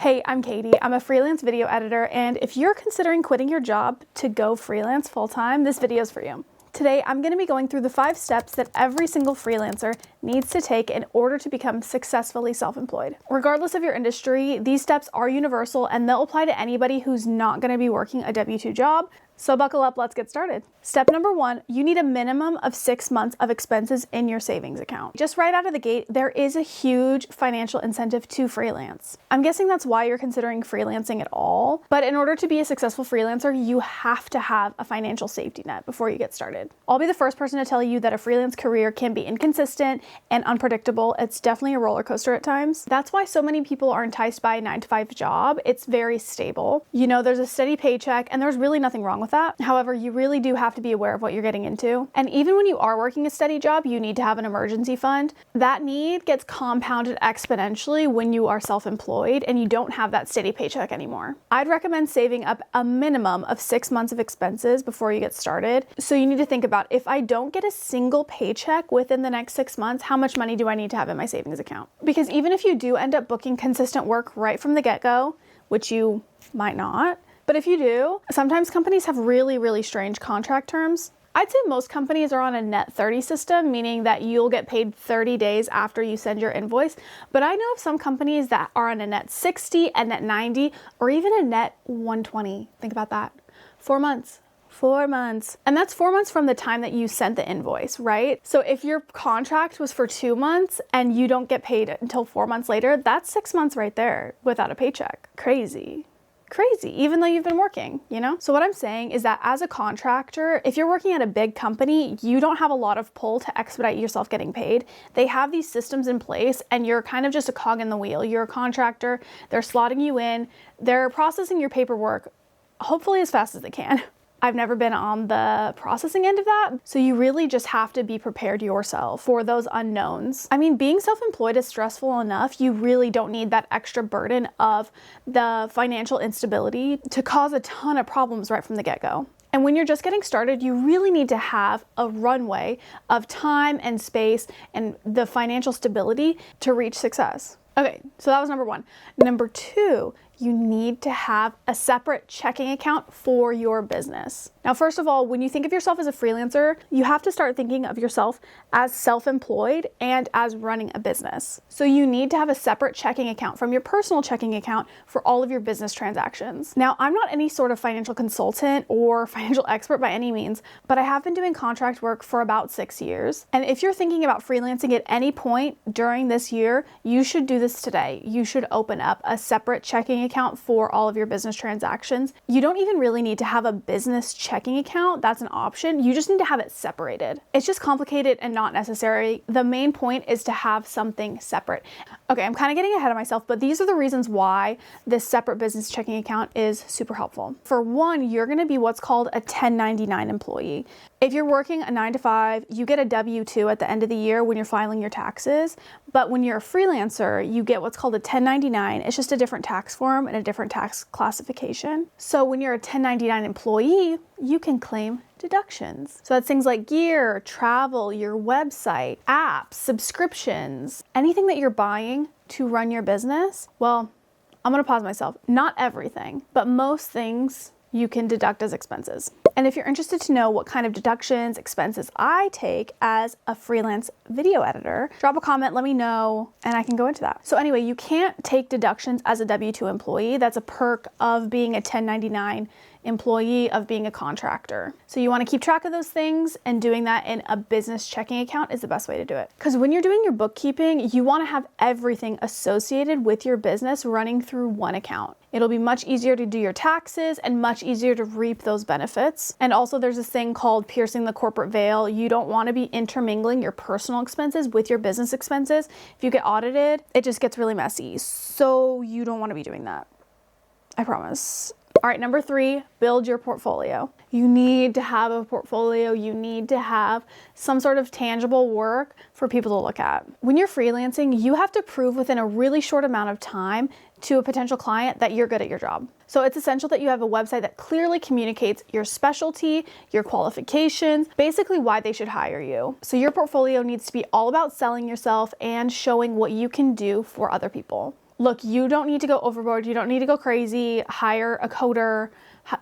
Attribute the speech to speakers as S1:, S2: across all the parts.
S1: Hey, I'm Katie. I'm a freelance video editor, and if you're considering quitting your job to go freelance full-time, this video is for you. Today, I'm going to be going through the 5 steps that every single freelancer needs to take in order to become successfully self-employed. Regardless of your industry, these steps are universal and they'll apply to anybody who's not going to be working a W-2 job. So buckle up, let's get started. Step number 1, you need a minimum of 6 months of expenses in your savings account. Just right out of the gate, there is a huge financial incentive to freelance. I'm guessing that's why you're considering freelancing at all. But in order to be a successful freelancer, you have to have a financial safety net before you get started. I'll be the first person to tell you that a freelance career can be inconsistent and unpredictable. It's definitely a roller coaster at times. That's why so many people are enticed by a 9-to-5 job. It's very stable. You know, there's a steady paycheck and there's really nothing wrong with that. However, you really do have to be aware of what you're getting into. And even when you are working a steady job, you need to have an emergency fund. That need gets compounded exponentially when you are self-employed and you don't have that steady paycheck anymore. I'd recommend saving up a minimum of 6 months of expenses before you get started. So you need to think about, if I don't get a single paycheck within the next 6 months, how much money do I need to have in my savings account? Because even if you do end up booking consistent work right from the get-go, which you might not, but if you do, sometimes companies have really strange contract terms. I'd say most companies are on a net 30 system, meaning that you'll get paid 30 days after you send your invoice. But I know of some companies that are on a net 60, a net 90, or even a net 120. Think about that. 4 months. 4 months. And that's 4 months from the time that you sent the invoice, right? So if your contract was for 2 months and you don't get paid until 4 months later, that's 6 months right there without a paycheck. Crazy, even though you've been working, you know? So what I'm saying is that as a contractor, if you're working at a big company, you don't have a lot of pull to expedite yourself getting paid. They have these systems in place and you're kind of just a cog in the wheel. You're a contractor, they're slotting you in, they're processing your paperwork, hopefully as fast as they can. I've never been on the processing end of that, so you really just have to be prepared yourself for those unknowns. I mean, being self-employed is stressful enough. You really don't need that extra burden of the financial instability to cause a ton of problems right from the get-go. And when you're just getting started, you really need to have a runway of time and space and the financial stability to reach success. Okay, so that was number 1. Number 2, you need to have a separate checking account for your business. Now, first of all, when you think of yourself as a freelancer, you have to start thinking of yourself as self-employed and as running a business. So you need to have a separate checking account from your personal checking account for all of your business transactions. Now, I'm not any sort of financial consultant or financial expert by any means, but I have been doing contract work for about 6 years. And if you're thinking about freelancing at any point during this year, you should do this today. You should open up a separate checking account for all of your business transactions. You don't even really need to have a business checking account. That's an option. You just need to have it separated. It's just complicated and not necessary. The main point is to have something separate. Okay, I'm kind of getting ahead of myself, but these are the reasons why this separate business checking account is super helpful. For one, you're going to be what's called a 1099 employee. If you're working a 9-to-5, you get a W-2 at the end of the year when you're filing your taxes. But when you're a freelancer, you get what's called a 1099. It's just a different tax form and a different tax classification. So when you're a 1099 employee, you can claim deductions. So that's things like gear, travel, your website, apps, subscriptions, anything that you're buying to run your business. Well, I'm going to pause myself. Not everything, but most things you can deduct as expenses. And if you're interested to know what kind of deductions, expenses I take as a freelance video editor, drop a comment, let me know, and I can go into that. So anyway, you can't take deductions as a W-2 employee. That's a perk of being a 1099 employee, of being a contractor. So you want to keep track of those things, and doing that in a business checking account is the best way to do it. Because when you're doing your bookkeeping, you want to have everything associated with your business running through one account. It'll be much easier to do your taxes and much easier to reap those benefits. And also there's this thing called piercing the corporate veil. You don't want to be intermingling your personal expenses with your business expenses. If you get audited, it just gets really messy. So you don't want to be doing that. I promise. All right, number 3, build your portfolio. You need to have a portfolio. You need to have some sort of tangible work for people to look at. When you're freelancing, you have to prove within a really short amount of time to a potential client that you're good at your job. So it's essential that you have a website that clearly communicates your specialty, your qualifications, basically why they should hire you. So your portfolio needs to be all about selling yourself and showing what you can do for other people. Look, you don't need to go overboard. You don't need to go crazy, hire a coder,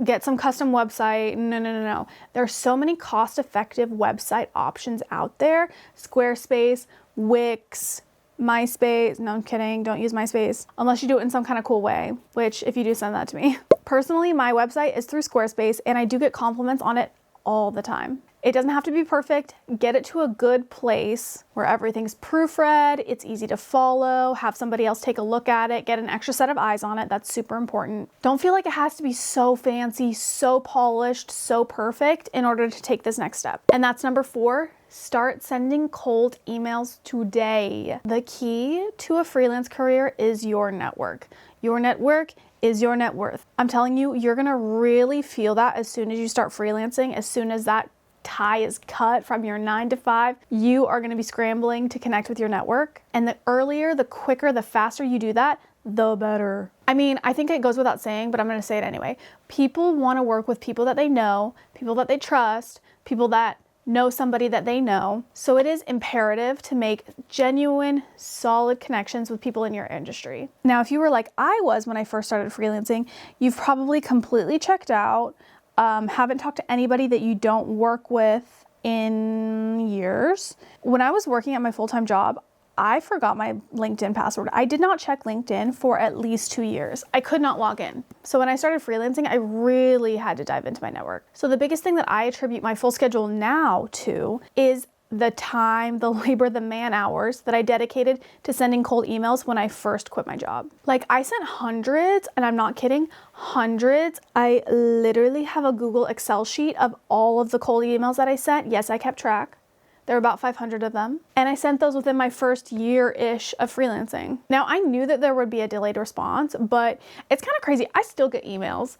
S1: get some custom website. No. There's so many cost-effective website options out there. Squarespace, Wix, MySpace. No, I'm kidding. Don't use MySpace unless you do it in some kind of cool way, which if you do, send that to me. Personally, my website is through Squarespace and I do get compliments on it all the time. It doesn't have to be perfect. Get it to a good place where everything's proofread, it's easy to follow, have somebody else take a look at it, get an extra set of eyes on it. That's super important. Don't feel like it has to be so fancy, so polished, so perfect in order to take this next step. And that's number 4. Start sending cold emails today. The key to a freelance career is your network. Your network is your net worth. I'm telling you, you're gonna really feel that as soon as you start freelancing, as soon as that tie is cut from your 9 to 5, you are going to be scrambling to connect with your network. And the earlier, the quicker, the faster you do that, the better. I mean, I think it goes without saying, but I'm going to say it anyway. People want to work with people that they know, people that they trust, people that know somebody that they know. So it is imperative to make genuine, solid connections with people in your industry. Now, if you were like I was when I first started freelancing, you've probably completely checked out. Haven't talked to anybody that you don't work with in years. When I was working at my full-time job, I forgot my LinkedIn password. I did not check LinkedIn for at least 2 years. I could not log in. So when I started freelancing, I really had to dive into my network. So the biggest thing that I attribute my full schedule now to is the time, the labor, the man hours that I dedicated to sending cold emails when I first quit my job. Like I sent hundreds, and I'm not kidding, hundreds. I literally have a Google Excel sheet of all of the cold emails that I sent. Yes, I kept track. There were about 500 of them. And I sent those within my first year-ish of freelancing. Now I knew that there would be a delayed response, but it's kind of crazy. I still get emails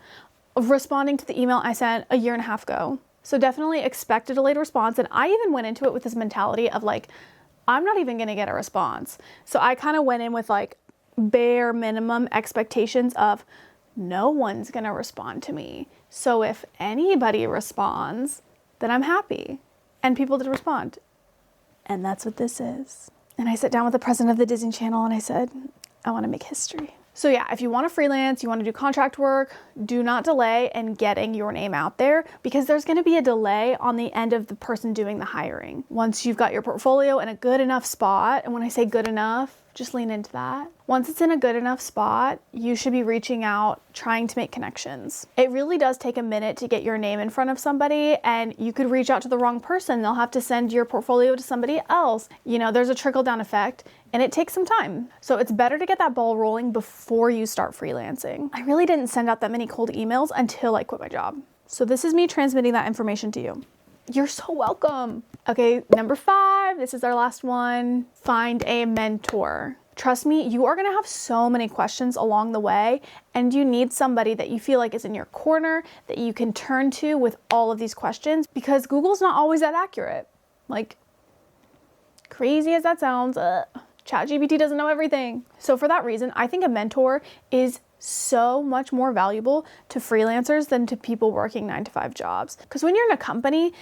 S1: of responding to the email I sent a year and a half ago. So definitely expect a delayed response. And I even went into it with this mentality of like, I'm not even gonna get a response. So I kind of went in with like bare minimum expectations of no one's gonna respond to me. So if anybody responds, then I'm happy. And people did respond. And that's what this is. And I sat down with the president of the Disney Channel and I said, I wanna make history. So yeah, if you want to freelance, you want to do contract work, do not delay in getting your name out there because there's going to be a delay on the end of the person doing the hiring. Once you've got your portfolio in a good enough spot, and when I say good enough, just lean into that. Once it's in a good enough spot, you should be reaching out, trying to make connections. It really does take a minute to get your name in front of somebody, and you could reach out to the wrong person. They'll have to send your portfolio to somebody else. You know, there's a trickle-down effect, and it takes some time. So it's better to get that ball rolling before you start freelancing. I really didn't send out that many cold emails until I quit my job. So this is me transmitting that information to you. You're so welcome. Okay, number 5, this is our last one. Find a mentor. Trust me, you are gonna have so many questions along the way, and you need somebody that you feel like is in your corner, that you can turn to with all of these questions, because Google's not always that accurate. Like, crazy as that sounds, ChatGPT doesn't know everything. So for that reason, I think a mentor is so much more valuable to freelancers than to people working 9 to 5 jobs. Because when you're in a company,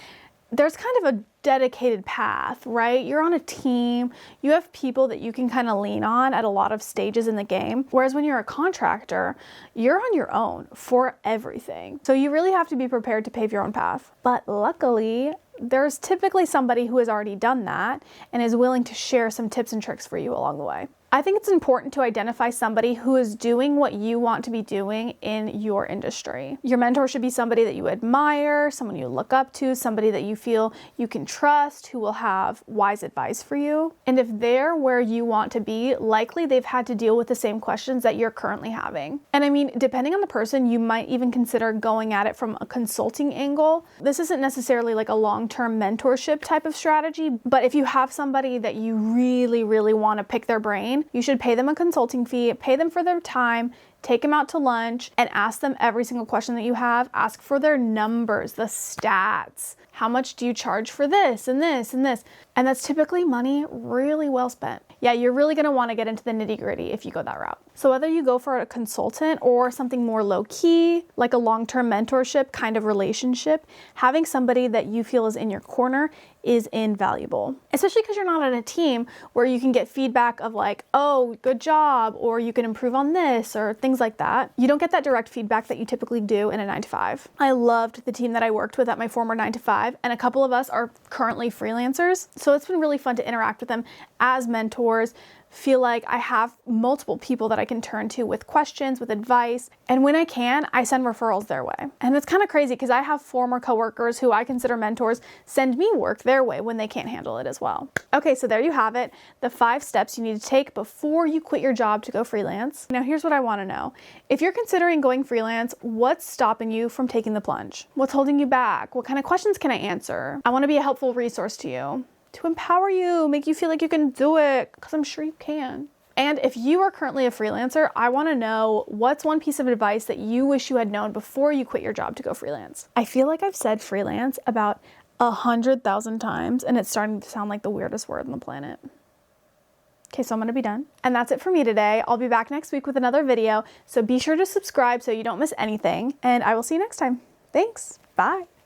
S1: there's kind of a dedicated path, right? You're on a team, you have people that you can kind of lean on at a lot of stages in the game. Whereas when you're a contractor, you're on your own for everything. So you really have to be prepared to pave your own path. But luckily, there's typically somebody who has already done that and is willing to share some tips and tricks for you along the way. I think it's important to identify somebody who is doing what you want to be doing in your industry. Your mentor should be somebody that you admire, someone you look up to, somebody that you feel you can trust, who will have wise advice for you. And if they're where you want to be, likely they've had to deal with the same questions that you're currently having. And I mean, depending on the person, you might even consider going at it from a consulting angle. This isn't necessarily like a long-term mentorship type of strategy, but if you have somebody that you really, really want to pick their brain, you should pay them a consulting fee, pay them for their time, take them out to lunch, and ask them every single question that you have. Ask for their numbers, the stats. How much do you charge for this and this and this? And that's typically money really well spent. Yeah, you're really gonna wanna get into the nitty-gritty if you go that route. So whether you go for a consultant or something more low-key, like a long-term mentorship kind of relationship, having somebody that you feel is in your corner is invaluable, especially because you're not on a team where you can get feedback of like, oh, good job, or you can improve on this, or things like that. You don't get that direct feedback that you typically do in a 9-to-5. I loved the team that I worked with at my former 9-to-5, and a couple of us are currently freelancers. So it's been really fun to interact with them as mentors, feel like I have multiple people that I can turn to with questions, with advice. And when I can, I send referrals their way. And it's kind of crazy because I have former coworkers who I consider mentors send me work their way when they can't handle it as well. Okay, so there you have it. The 5 steps you need to take before you quit your job to go freelance. Now, here's what I want to know. If you're considering going freelance, what's stopping you from taking the plunge? What's holding you back? What kind of questions can I answer? I want to be a helpful resource to you, to empower you, make you feel like you can do it, because I'm sure you can. And if you are currently a freelancer, I want to know what's one piece of advice that you wish you had known before you quit your job to go freelance. I feel like I've said freelance about 100,000 times, and it's starting to sound like the weirdest word on the planet. Okay, so I'm going to be done. And that's it for me today. I'll be back next week with another video, so be sure to subscribe so you don't miss anything, and I will see you next time. Thanks. Bye.